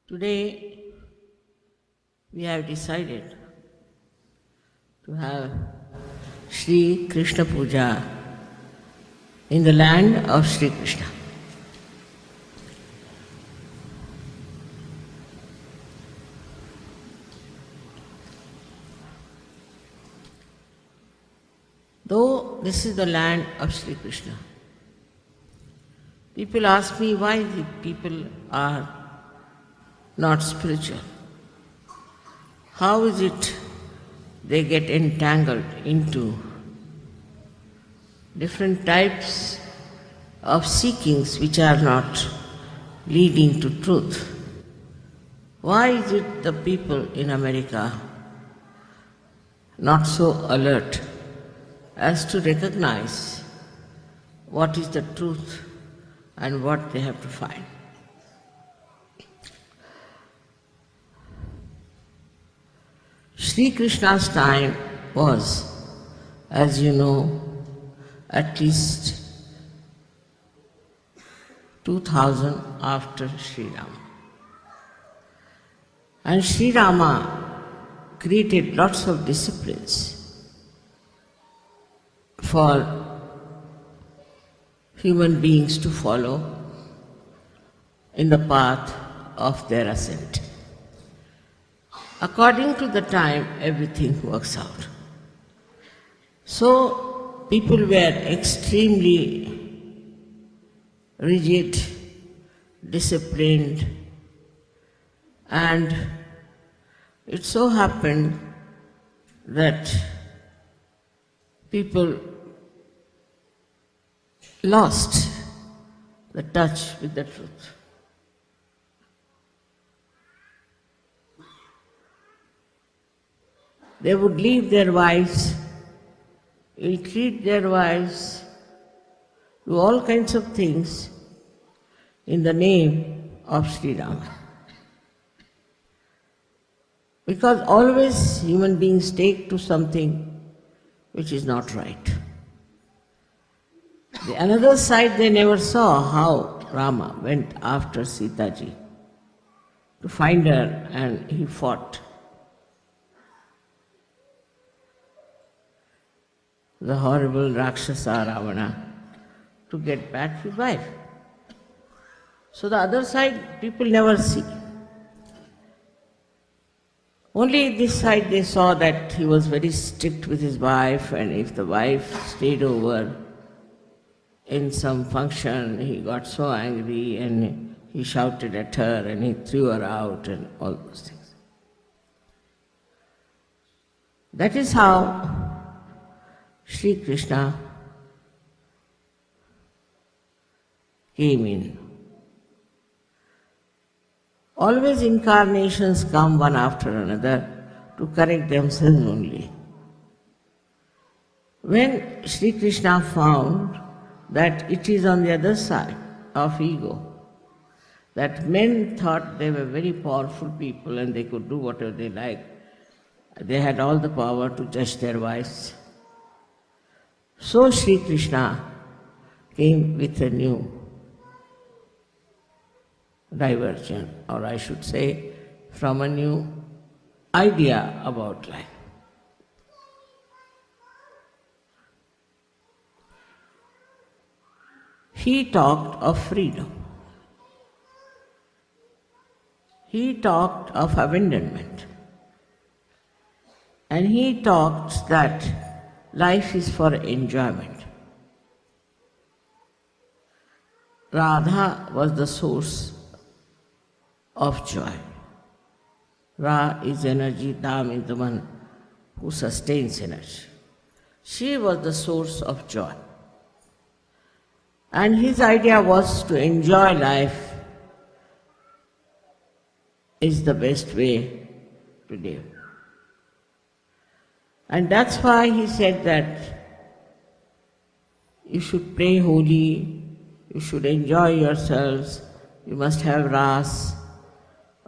Today we have decided to have Shri Krishna Puja in the land of Shri Krishna. Though this is the land of Shri Krishna, people ask me why the people are not spiritual. How is it they get entangled into different types of seekings which are not leading to truth? Why is it the people in America not so alert as to recognize what is the truth and what they have to find? Shri Krishna's time was, as you know, at least 2000 after Sri Rama. And Sri Rama created lots of disciplines for human beings to follow in the path of their ascent. According to the time, everything works out. So, people were extremely rigid, disciplined, and it so happened that people lost the touch with the truth. They would leave their wives, ill-treat their wives, do all kinds of things in the name of Sri Rama. Because always human beings take to something which is not right. The another side they never saw, how Rama went after Sita ji to find her, and he fought the horrible Rakshasa Ravana to get back his wife. So the other side people never see. Only this side they saw that he was very strict with his wife, and if the wife stayed over in some function, he got so angry and he shouted at her and he threw her out and all those things. That is how Shri Krishna came in. Always incarnations come one after another to correct themselves only. When Shri Krishna found that it is on the other side of ego, that men thought they were very powerful people and they could do whatever they liked, they had all the power to judge their wives. So Shri Krishna came with a new diversion, or I should say, from a new idea about life. He talked of freedom. He talked of abandonment. And he talked that life is for enjoyment. Radha was the source of joy. Ra is energy, Dham is the one who sustains energy. She was the source of joy. And his idea was to enjoy life is the best way to live. And that's why he said that you should pray holy, you should enjoy yourselves, you must have ras,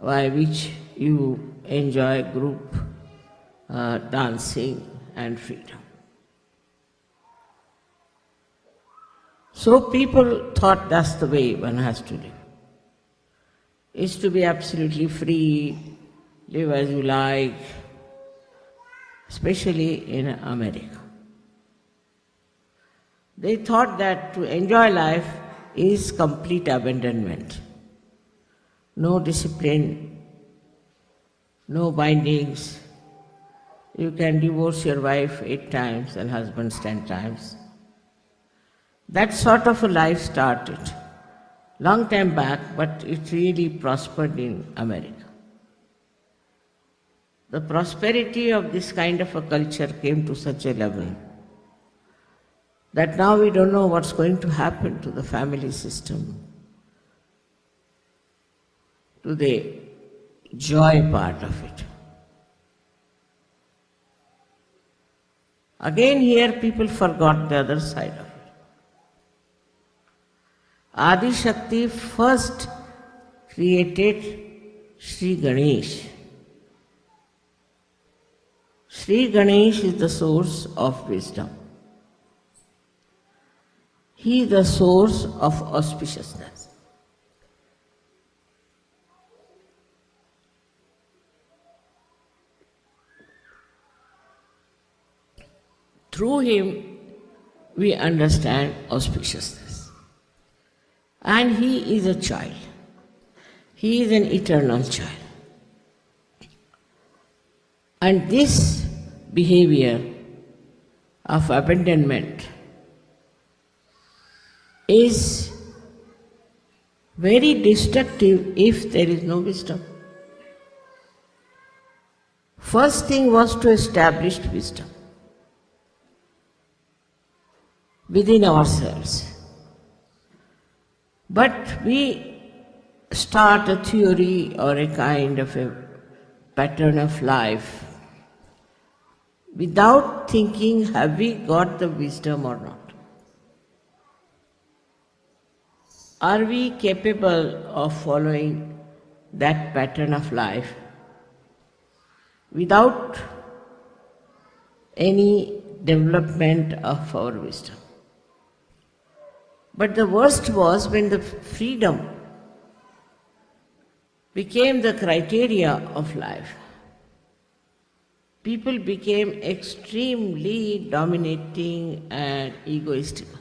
by which you enjoy group dancing and freedom. So people thought that's the way one has to live. is to be absolutely free, live as you like, especially in America. They thought that to enjoy life is complete abandonment. No discipline, no bindings. You can divorce your wife 8 times and husbands 10 times. That sort of a life started long time back, but it really prospered in America. The prosperity of this kind of a culture came to such a level that now we don't know what's going to happen to the family system, to the joy part of it. Again here people forgot the other side of it. Adi Shakti first created Shri Ganesh. Shri Ganesh is the source of wisdom. He is the source of auspiciousness. Through him, we understand auspiciousness. And he is a child. He is an eternal child. And this behavior of abandonment is very destructive if there is no wisdom. First thing was to establish wisdom within ourselves. But we start a theory or a kind of a pattern of life without thinking, have we got the wisdom or not? Are we capable of following that pattern of life without any development of our wisdom? But the worst was when the freedom became the criteria of life. People became extremely dominating and egoistical.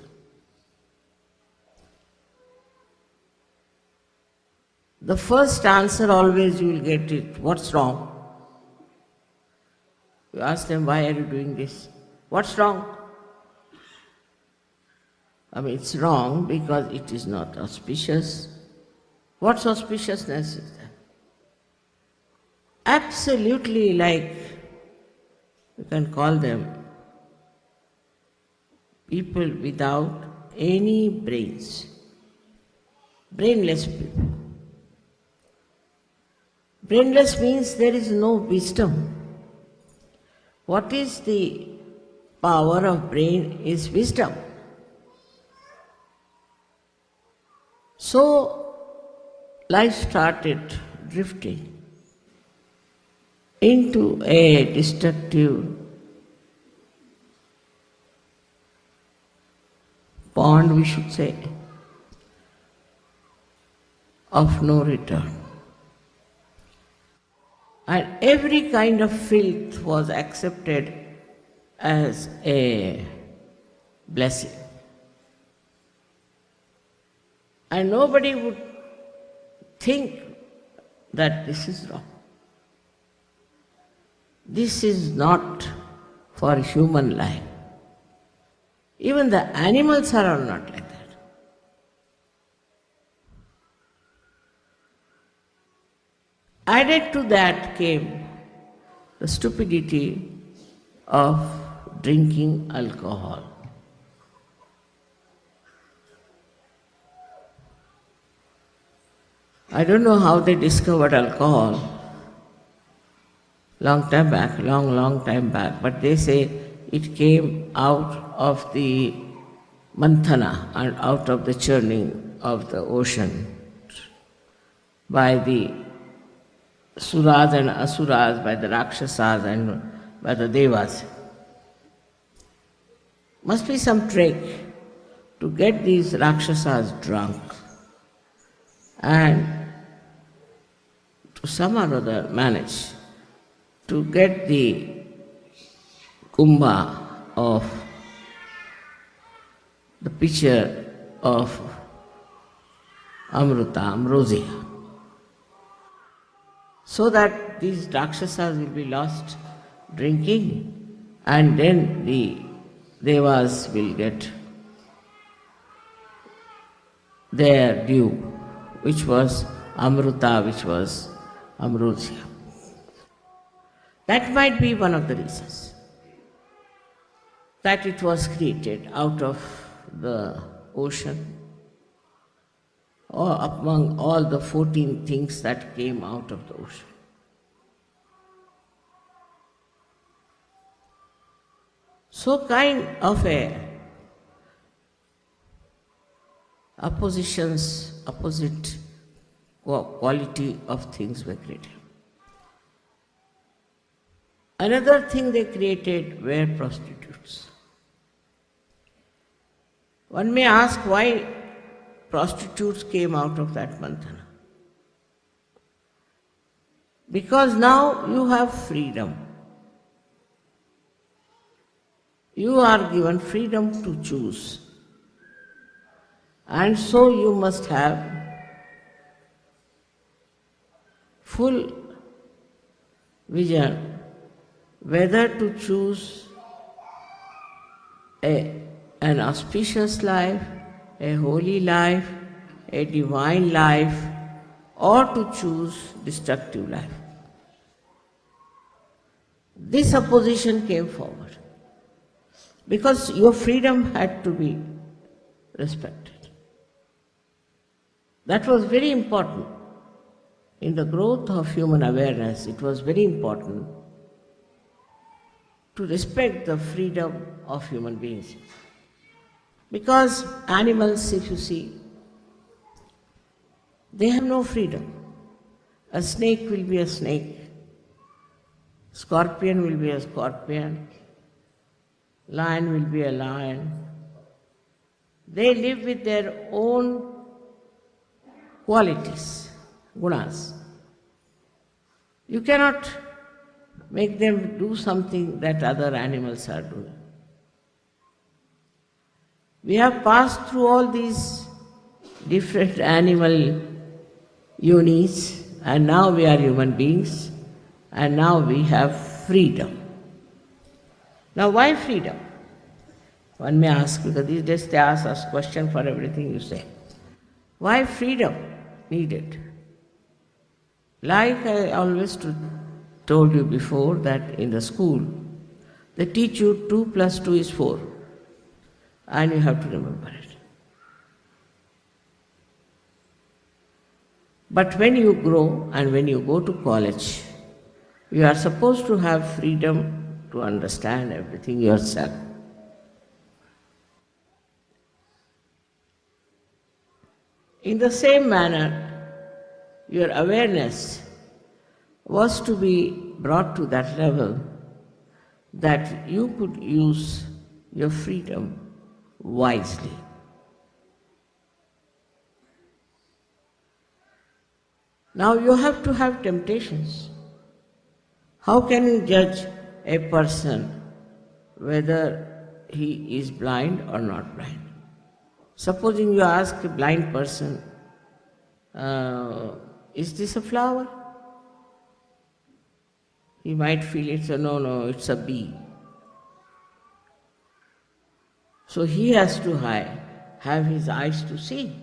The first answer always you will get it, what's wrong? You ask them, why are you doing this? What's wrong? It's wrong because it is not auspicious. What auspiciousness is that? Absolutely like, you can call them people without any brains. Brainless people. Brainless means there is no wisdom. What is the power of brain is wisdom. So life started drifting into a destructive pond, we should say, of no return. And every kind of filth was accepted as a blessing. And nobody would think that this is wrong. This is not for human life. Even the animals are not like that. Added to that came the stupidity of drinking alcohol. I don't know how they discovered alcohol long time back, but they say it came out of the manthana and out of the churning of the ocean by the suras and asuras, by the rakshasas and by the devas. Must be some trick to get these rakshasas drunk and some or other manage to get the kumbha of the pitcher of amruta, ambrosia, so that these rakshasas will be lost drinking, and then the devas will get their due, which was amruta, which was ambrosia. That might be one of the reasons that it was created out of the ocean, or among all the 14 things that came out of the ocean. So kind of a opposite quality of things were created. Another thing they created were prostitutes. One may ask why prostitutes came out of that manthana. Because now you have freedom. You are given freedom to choose. And so you must have full vision whether to choose an auspicious life, a holy life, a divine life, or to choose destructive life. This opposition came forward because your freedom had to be respected. That was very important. In the growth of human awareness, it was very important to respect the freedom of human beings. Because animals, if you see, they have no freedom. A snake will be a snake, scorpion will be a scorpion, lion will be a lion. They live with their own qualities, gunas. You cannot make them do something that other animals are doing. We have passed through all these different animal yonis, and now we are human beings, and now we have freedom. Now why freedom? One may ask, because these days they ask us question for everything you say. Why freedom needed? Like I always told you before, that in the school, they teach you 2 + 2 is 4, and you have to remember it. But when you grow and when you go to college, you are supposed to have freedom to understand everything yourself. In the same manner, your awareness was to be brought to that level that you could use your freedom wisely. Now you have to have temptations. How can you judge a person whether he is blind or not blind? Supposing you ask a blind person, is this a flower? He might feel it's a no, it's a bee. So he has to have his eyes to see.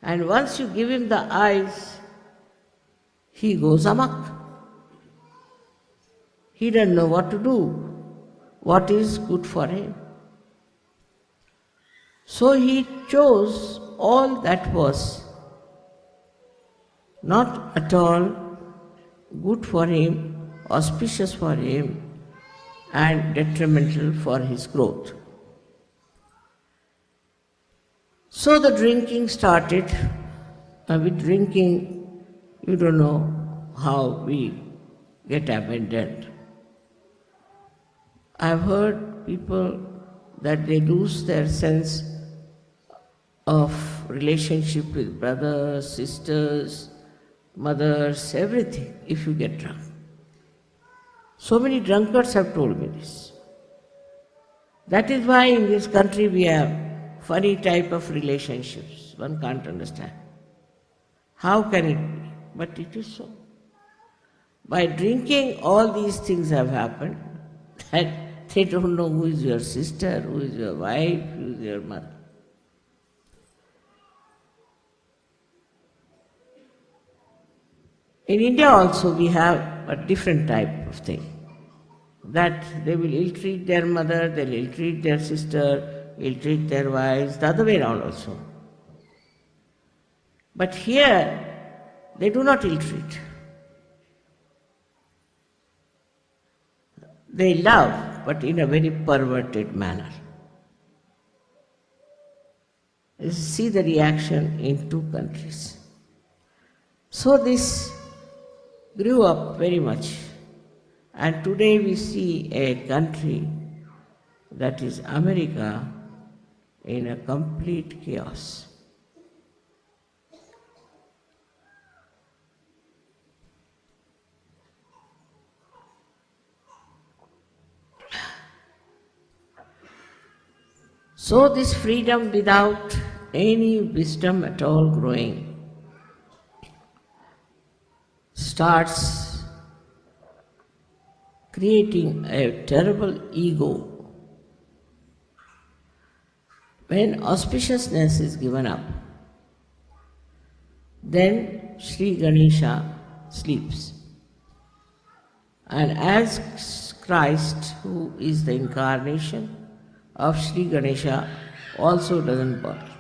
And once you give him the eyes, he goes amok. He doesn't know what to do, what is good for him. So he chose all that was not at all good for him, auspicious for him, and detrimental for his growth. So the drinking started. With drinking, you don't know how we get abandoned. I've heard people that they lose their sense of relationship with brothers, sisters, mothers, everything, if you get drunk. So many drunkards have told me this. That is why in this country we have funny type of relationships. One can't understand. How can it be? But it is so. By drinking, all these things have happened, that they don't know who is your sister, who is your wife, who is your mother. In India also we have a different type of thing, that they will ill-treat their mother, they'll ill-treat their sister, ill-treat their wives, the other way around also. But here, they do not ill-treat. They love, but in a very perverted manner. You see the reaction in two countries. So this grew up very much. And today we see a country that is America in a complete chaos. So this freedom without any wisdom at all growing starts creating a terrible ego. When auspiciousness is given up, then Shri Ganesha sleeps. And as Christ, who is the incarnation of Shri Ganesha, also doesn't bother.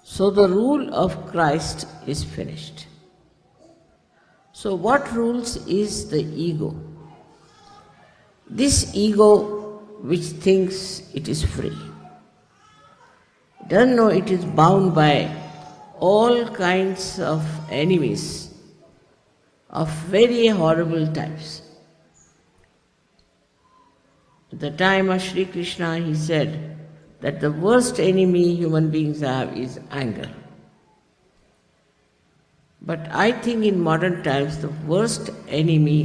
So the rule of Christ is finished. So what rules is the ego? This ego which thinks it is free, doesn't know it is bound by all kinds of enemies of very horrible types. At the time of Shri Krishna, he said that the worst enemy human beings have is anger. But I think in modern times the worst enemy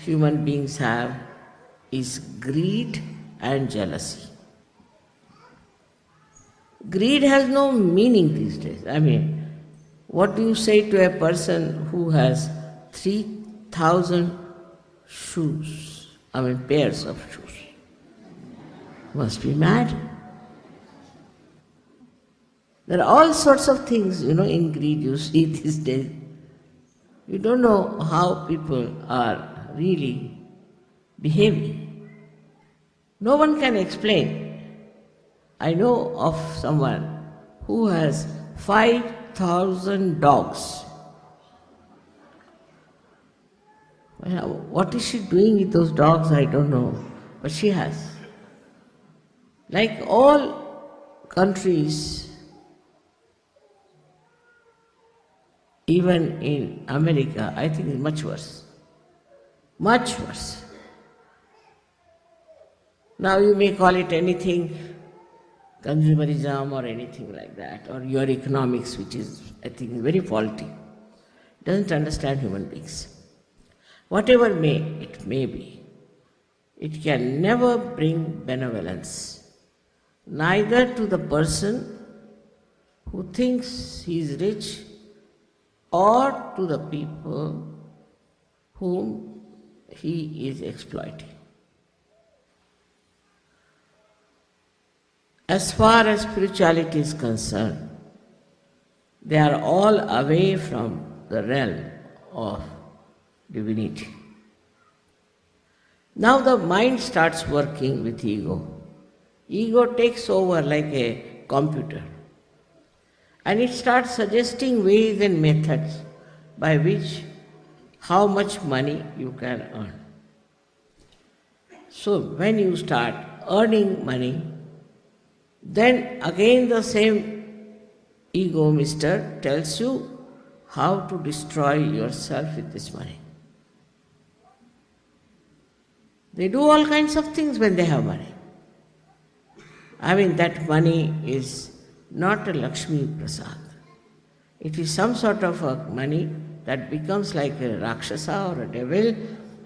human beings have is greed and jealousy. Greed has no meaning these days. I mean, what do you say to a person who has 3,000 shoes? I mean, pairs of shoes. Must be mad. There are all sorts of things, in greed you see these days. You don't know how people are really behaving. No one can explain. I know of someone who has 5,000 dogs. Well, what is she doing with those dogs, I don't know, but she has. Like all countries, even in America, I think it's much worse. Much worse. Now you may call it anything, consumerism or anything like that, or your economics, which is, I think, very faulty. Doesn't understand human beings. Whatever it may be, it can never bring benevolence, neither to the person who thinks he is rich or to the people whom he is exploiting. As far as spirituality is concerned, they are all away from the realm of divinity. Now the mind starts working with ego. Ego takes over like a computer, and it starts suggesting ways and methods by which how much money you can earn. So when you start earning money, then again the same ego mister tells you how to destroy yourself with this money. They do all kinds of things when they have money. I mean, that money is not a Lakshmi Prasad. It is some sort of a money that becomes like a Rakshasa or a devil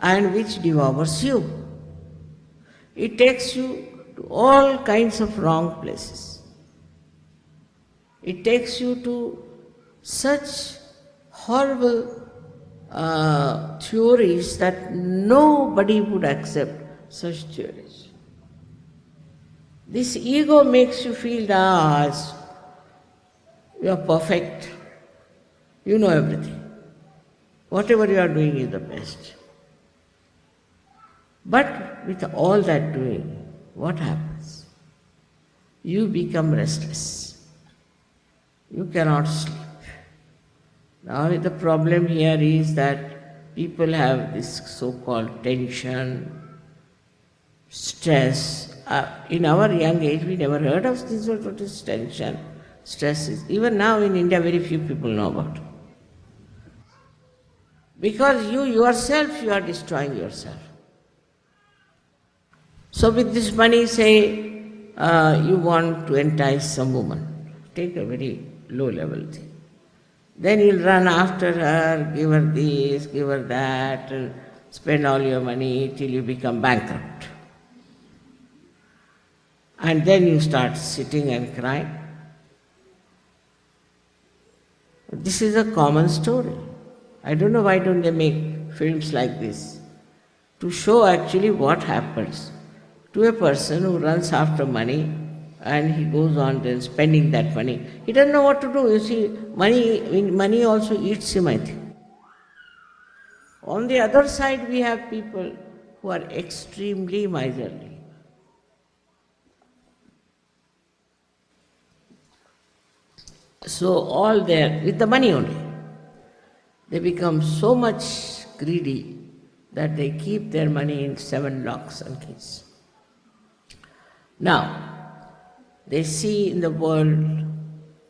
and which devours you. It takes you to all kinds of wrong places. It takes you to such horrible theories that nobody would accept such theories. This ego makes you feel that you are perfect, you know everything. Whatever you are doing is the best. But with all that doing, what happens? You become restless. You cannot sleep. Now the problem here is that people have this so-called tension, stress. In our young age, we never heard of this. What is tension, stress is. Even now in India, very few people know about it. Because you are destroying yourself. So with this money, say, you want to entice some woman. Take a very low-level thing. Then you'll run after her, give her this, give her that, and spend all your money till you become bankrupt. And then you start sitting and crying. This is a common story. I don't know why don't they make films like this to show actually what happens to a person who runs after money and he goes on then spending that money. He doesn't know what to do. You see, money also eats him, I think. On the other side, we have people who are extremely miserly. So all there, with the money only, they become so much greedy that they keep their money in 7 locks and keys. Now, they see in the world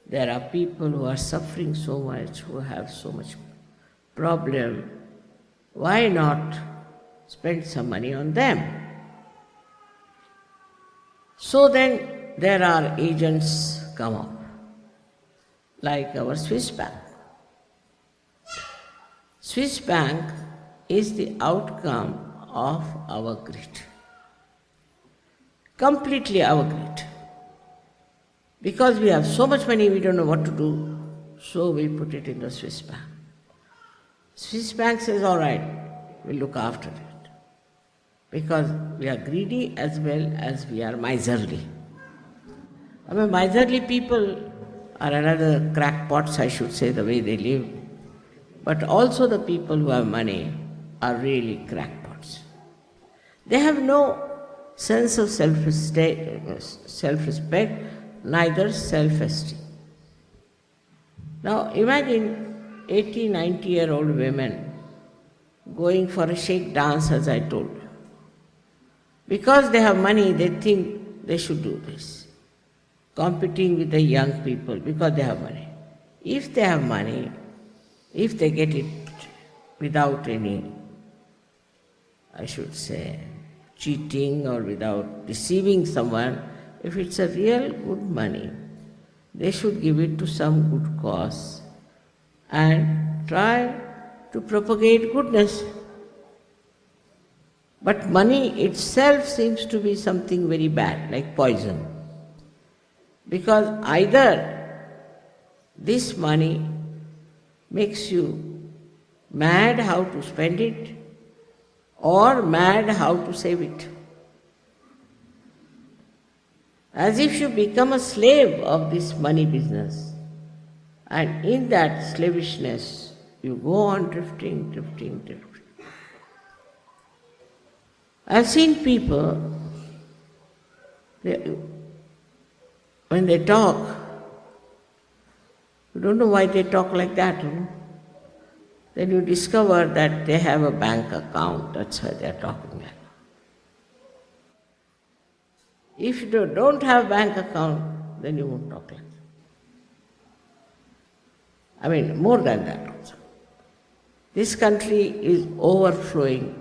there are people who are suffering so much, who have so much problem. Why not spend some money on them? So then there are agents come up, like our Swiss bank. Swiss bank is the outcome of our greed. Completely our greed. Because we have so much money, we don't know what to do, so we put it in the Swiss bank. Swiss bank says, all right, we'll look after it. Because we are greedy as well as we are miserly. I mean, miserly people are another crackpots, I should say, the way they live. But also the people who have money are really crackpots. They have no sense of self-respect, neither self-esteem. Now imagine 80, 90-year-old women going for a shake dance, as I told you. Because they have money, they think they should do this. Competing with the young people because they have money. If they have money, if they get it without any, I should say, cheating or without deceiving someone, if it's a real good money, they should give it to some good cause and try to propagate goodness. But money itself seems to be something very bad, like poison. Because either this money makes you mad how to spend it or mad how to save it. As if you become a slave of this money business. And in that slavishness, you go on drifting. I've seen people, when they talk, you don't know why they talk like that. Then you discover that they have a bank account, that's why they are talking like that. If you don't have bank account, then you won't talk like that. I mean, more than that also. This country is overflowing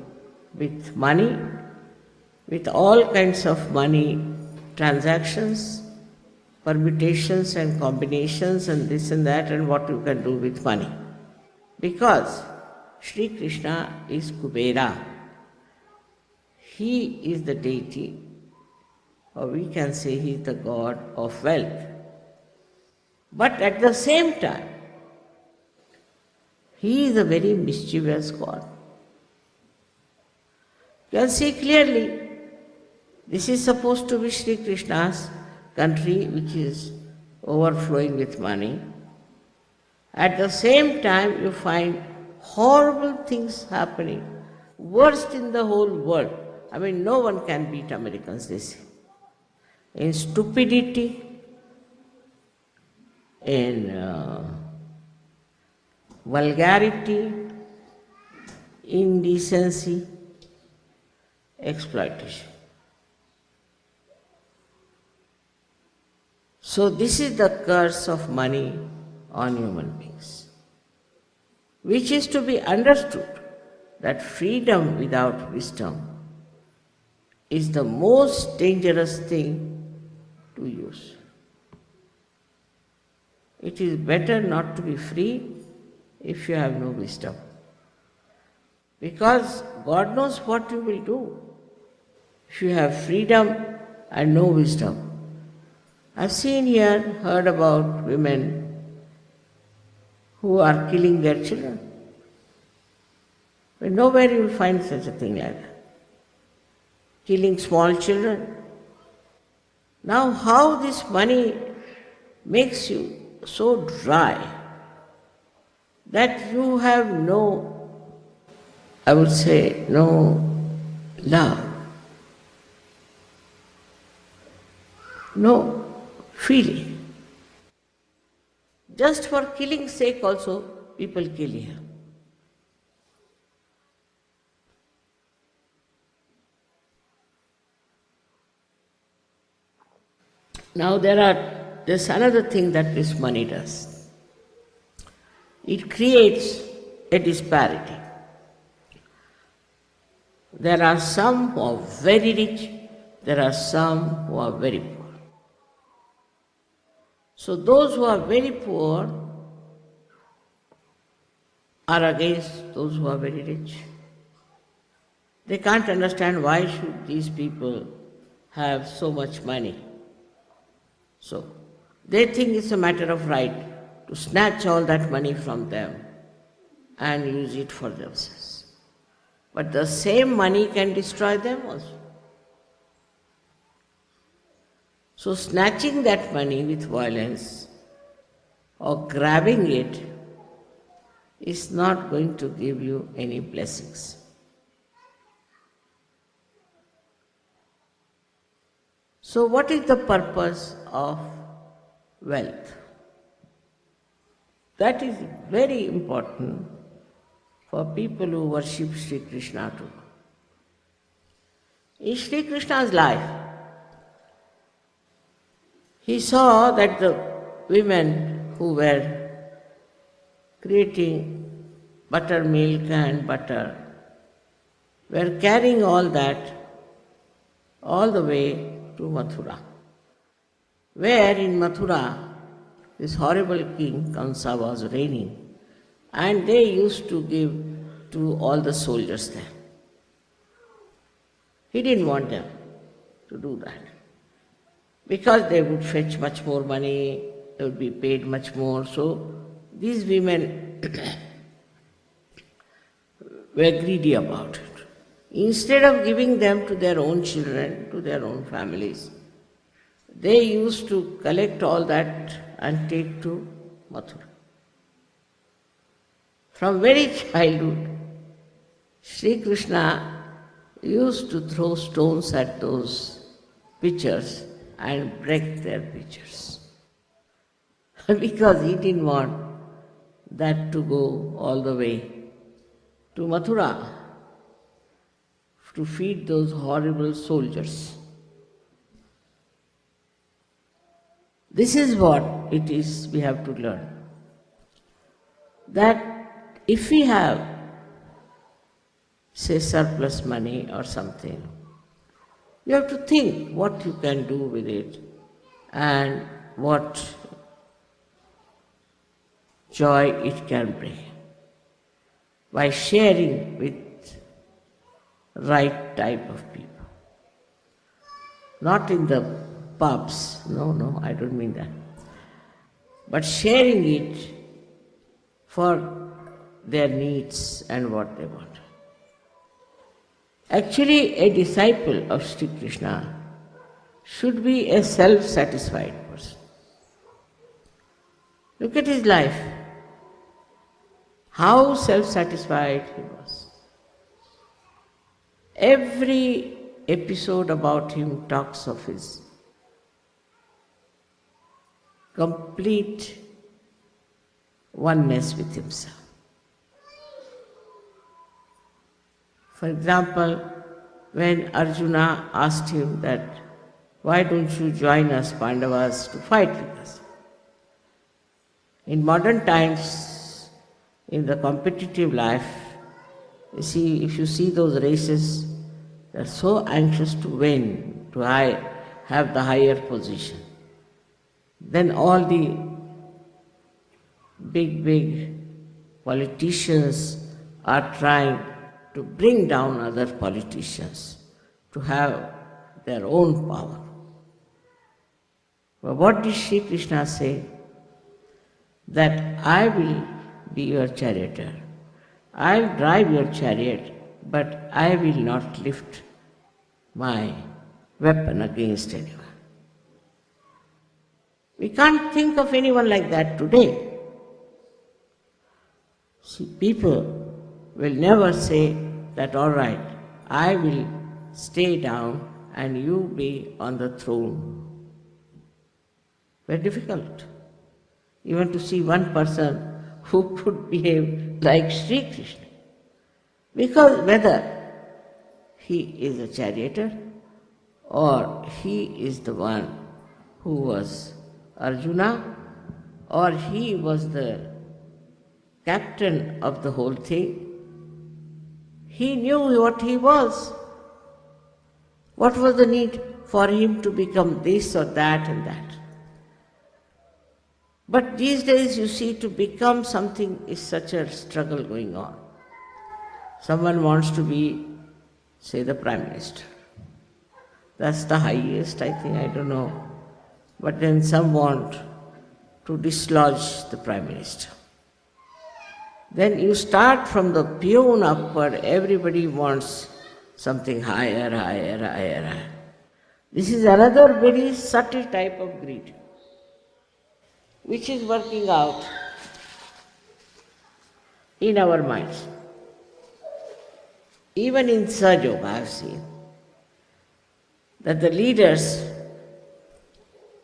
with money, with all kinds of money transactions, permutations and combinations and this and that and what you can do with money. Because Shri Krishna is Kubera. He is the deity, or we can say he is the god of wealth. But at the same time, he is a very mischievous god. You can see clearly, this is supposed to be Shri Krishna's country which is overflowing with money. At the same time, you find horrible things happening, worst in the whole world. I mean, no one can beat Americans, they say. In stupidity, in vulgarity, indecency, exploitation. So this is the curse of money on human beings, which is to be understood that freedom without wisdom is the most dangerous thing to use. It is better not to be free if you have no wisdom, because God knows what you will do if you have freedom and no wisdom. I've seen here, heard about women who are killing their children. But nowhere you will find such a thing like that. Killing small children. Now how this money makes you so dry that you have no, I would say, no love, no feeling. Just for killing's sake also, people kill here. Now there's another thing that this money does. It creates a disparity. There are some who are very rich, there are some who are very poor. So those who are very poor are against those who are very rich. They can't understand why should these people have so much money. So they think it's a matter of right to snatch all that money from them and use it for themselves. But the same money can destroy them also. So snatching that money with violence or grabbing it is not going to give you any blessings. So what is the purpose of wealth? That is very important for people who worship Shri Krishna too. In Shri Krishna's life, he saw that the women who were creating buttermilk and butter were carrying all that all the way to Mathura, where in Mathura this horrible king Kamsa was reigning, and they used to give to all the soldiers there. He didn't want them to do that, because they would fetch much more money, they would be paid much more. So these women were greedy about it. Instead of giving them to their own children, to their own families, they used to collect all that and take to Mathura. From very childhood, Shri Krishna used to throw stones at those pitchers and break their pitchers because he didn't want that to go all the way to Mathura to feed those horrible soldiers. This is what it is we have to learn. That if we have, say, surplus money or something, you have to think what you can do with it and what joy it can bring by sharing with right type of people. Not in the pubs, no, I don't mean that. But sharing it for their needs and what they want. Actually, a disciple of Shri Krishna should be a self-satisfied person. Look at his life. How self-satisfied he was. Every episode about him talks of his complete oneness with himself. For example, when Arjuna asked him that, why don't you join us, Pandavas, to fight with us? In modern times, in the competitive life, if you see those races, they are so anxious to win, to have the higher position. Then all the big politicians are trying to bring down other politicians to have their own power. But what did Shri Krishna say? That I will be your charioteer. I will drive your chariot, but I will not lift my weapon against anyone. We can't think of anyone like that today. See, people will never say that, all right, I will stay down and you be on the throne. Very difficult. Even to see one person who could behave like Shri Krishna. Because whether he is a charioteer or he is the one who was Arjuna or he was the captain of the whole thing, he knew what he was. What was the need for him to become this or that and that? But these days you see, to become something is such a struggle going on. Someone wants to be, say, the Prime Minister. That's the highest, I think, I don't know. But then some want to dislodge the Prime Minister. Then you start from the peon upward, everybody wants something higher. This is another very subtle type of greed, which is working out in our minds. Even in Sahaja Yoga, I have seen that the leaders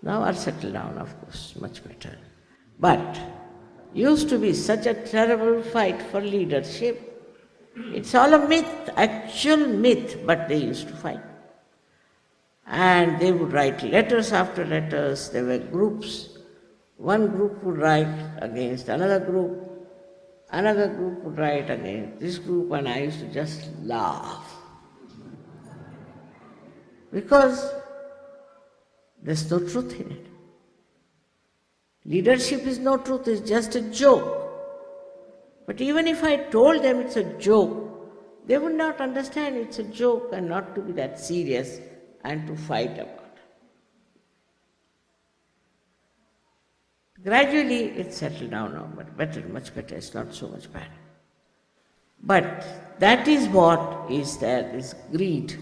now are settled down, of course, much better. But used to be such a terrible fight for leadership. It's all a myth, actual myth, but they used to fight. And they would write letters after letters, there were groups. One group would write against another group would write against this group, and I used to just laugh. Because there's no truth in it. Leadership is no truth, it's just a joke. But even if I told them it's a joke, they would not understand it's a joke and not to be that serious and to fight about it. Gradually it's settled down now, but better, much better, it's not so much bad. But that is what is there, this greed.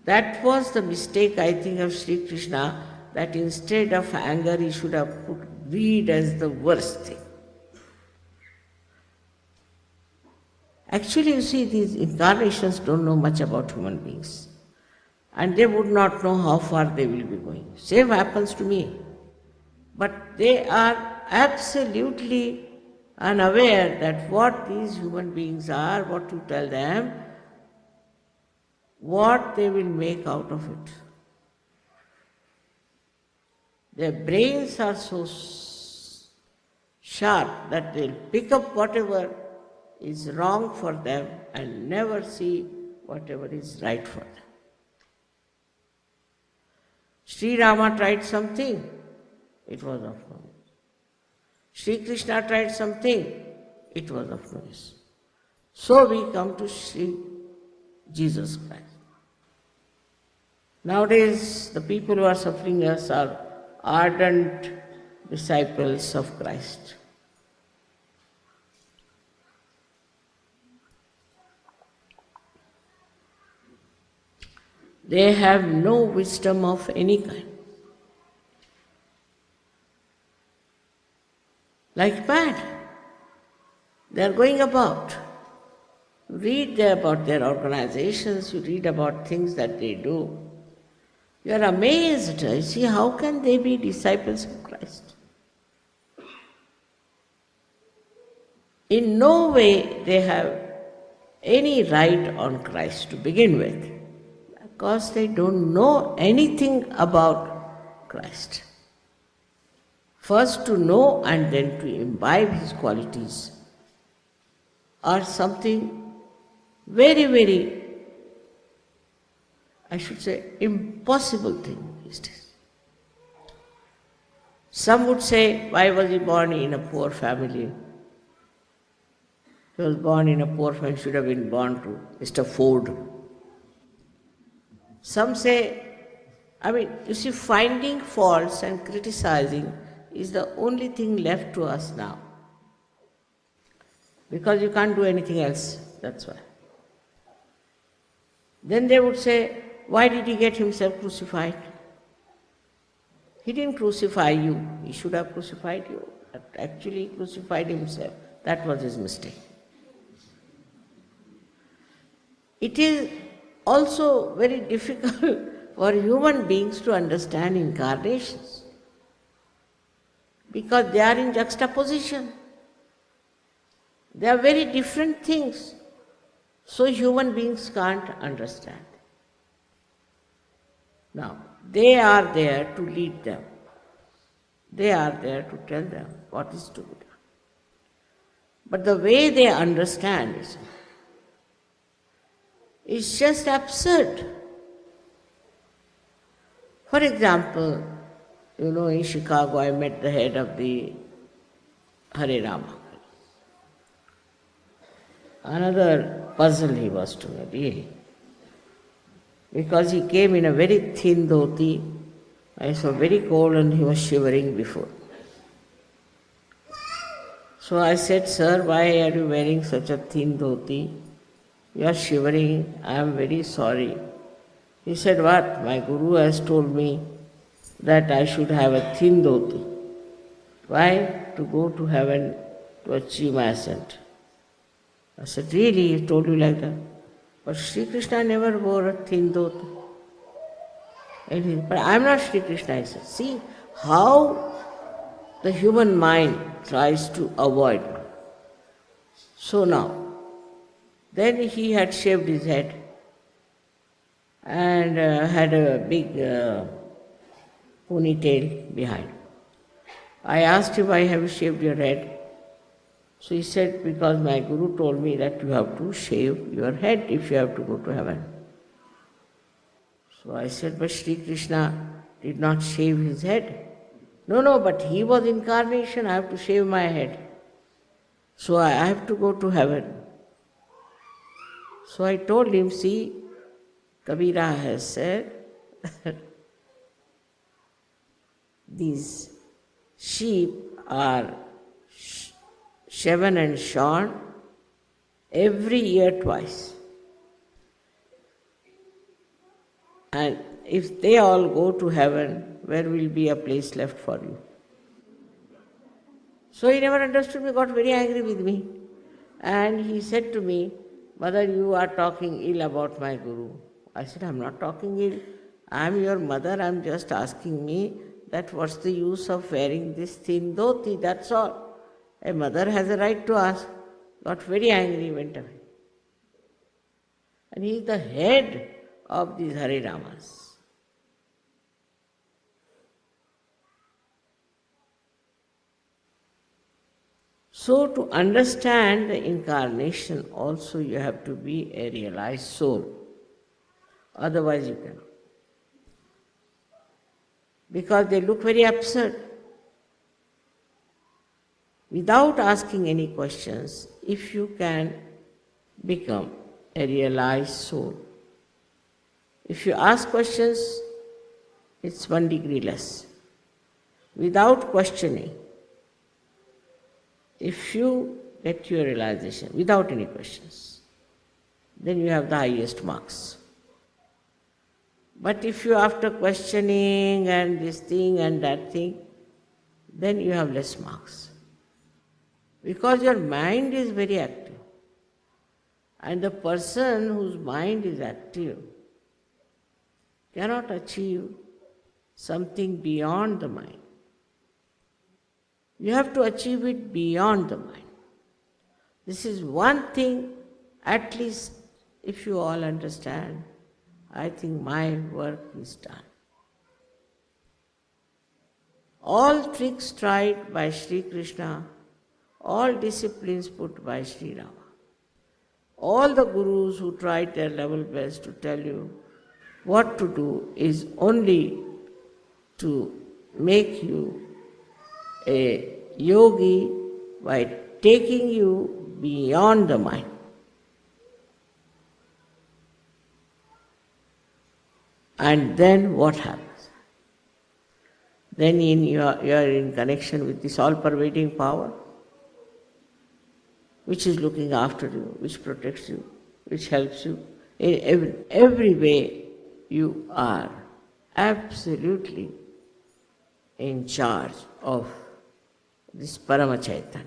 That was the mistake, I think, of Shri Krishna, that instead of anger he should have put greed as the worst thing. Actually, you see, these incarnations don't know much about human beings. And they would not know how far they will be going. Same happens to me. But they are absolutely unaware that what these human beings are, what you tell them, what they will make out of it. Their brains are so sharp that they'll pick up whatever is wrong for them and never see whatever is right for them. Sri Rama tried something. it was of no use. Shri Krishna tried something, it was of no use. So we come to Shri Jesus Christ. Nowadays, the people who are suffering us are ardent disciples of Christ. They have no wisdom of any kind. Like mad. They are going about. Read about their organizations, you read about things that they do. You are amazed. You see, how can they be disciples of Christ? In no way they have any right on Christ to begin with, because they don't know anything about Christ. First to know and then to imbibe his qualities are something very, very, I should say, impossible thing these days. Some would say, why was he born in a poor family? He was born in a poor family, should have been born to Mr. Ford. Some say, you see, finding faults and criticizing is the only thing left to us now. Because you can't do anything else, that's why. Then they would say, why did he get himself crucified? He didn't crucify you, he should have crucified you. But actually he crucified himself. That was his mistake. It is also very difficult for human beings to understand incarnations, because they are in juxtaposition. They are very different things, so human beings can't understand. Now, they are there to lead them. They are there to tell them what is to be done. But the way they understand is just absurd. For example, in Chicago I met the head of the Hare Rama. Another puzzle he was to me, really. Because he came in a very thin dhoti. I saw very cold and he was shivering before. So I said, sir, why are you wearing such a thin dhoti? You are shivering, I am very sorry. He said, what? My guru has told me that I should have a thin dhoti. Why? To go to heaven, to achieve my ascent. I said, really? He told you like that? But Shri Krishna never wore a thin dhoti. But I am not Shri Krishna, I said. See how the human mind tries to avoid. So now, then he had shaved his head and had a big ponytail behind. I asked him, why have you shaved your head? So he said, because my guru told me that you have to shave your head if you have to go to heaven. So I said, but Shri Krishna did not shave his head. No, but he was incarnation, I have to shave my head. So I have to go to heaven. So I told him, see, Kabira has said, these sheep are shaven and shorn every year twice. And if they all go to heaven, where will be a place left for you? So he never understood me, got very angry with me. And he said to me, Mother, you are talking ill about my guru. I said, I'm not talking ill. I'm your mother, I'm just asking me that what's the use of wearing this thin dhoti, that's all. A mother has a right to ask. Got very angry, went away. And he is the head of these Hare Ramas. So to understand the incarnation also you have to be a realized soul. Otherwise you cannot. Because they look very absurd. without asking any questions, if you can become a realized soul. If you ask questions, it's 1 degree less. Without questioning, if you get your realization without any questions, then you have the highest marks. But if you after questioning and this thing and that thing, then you have less marks. Because your mind is very active. And the person whose mind is active cannot achieve something beyond the mind. You have to achieve it beyond the mind. This is one thing, at least if you all understand, I think my work is done. All tricks tried by Shri Krishna, all disciplines put by Shri Rama, all the gurus who tried their level best to tell you what to do is only to make you a yogi by taking you beyond the mind. And then what happens? Then you are in connection with this all-pervading power, which is looking after you, which protects you, which helps you. In every way, you are absolutely in charge of this Parama Chaitanya.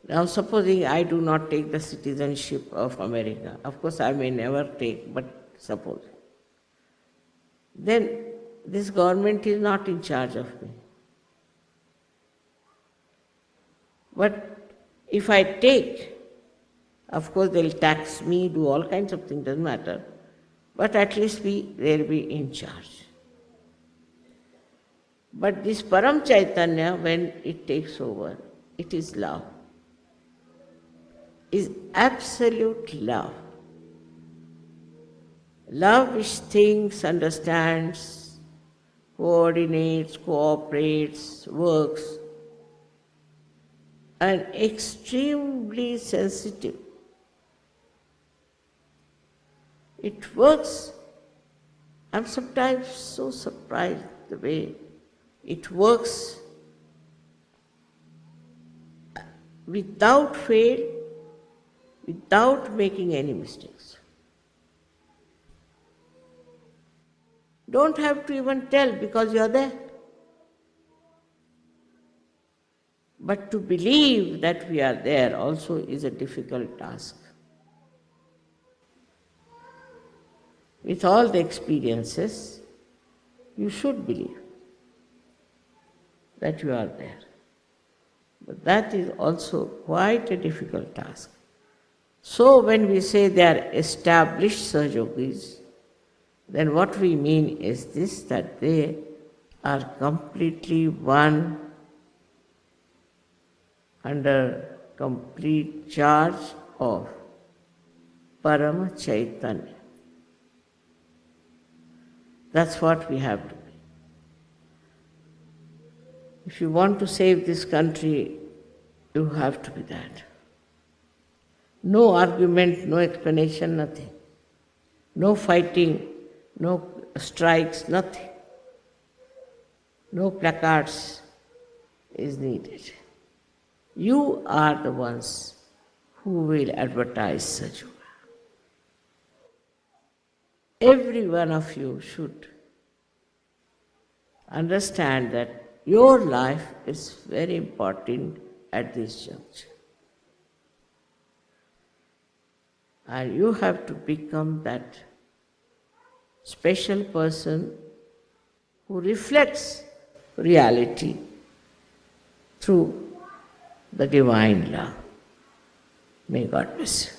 Now supposing I do not take the citizenship of America, of course I may never take, but suppose, then this government is not in charge of me. But if I take, of course they'll tax me, do all kinds of things, doesn't matter, but at least they'll be in charge. But this Param Chaitanya, when it takes over, it is love, is absolute love. Love which thinks, understands, coordinates, cooperates, works, and extremely sensitive. It works. I'm sometimes so surprised the way it works without fail, without making any mistakes. Don't have to even tell because you are there. But to believe that we are there also is a difficult task. With all the experiences, you should believe that you are there. But that is also quite a difficult task. So when we say they are established Sahaja Yogis, then what we mean is this, that they are completely one under complete charge of Parama Chaitanya. That's what we have to be. If you want to save this country, you have to be that. No argument, no explanation, nothing. No fighting, no strikes, nothing. No placards is needed. You are the ones who will advertise Sahaja Yoga. Every one of you should understand that your life is very important at this juncture. And you have to become that special person who reflects reality through the divine love. May God bless you.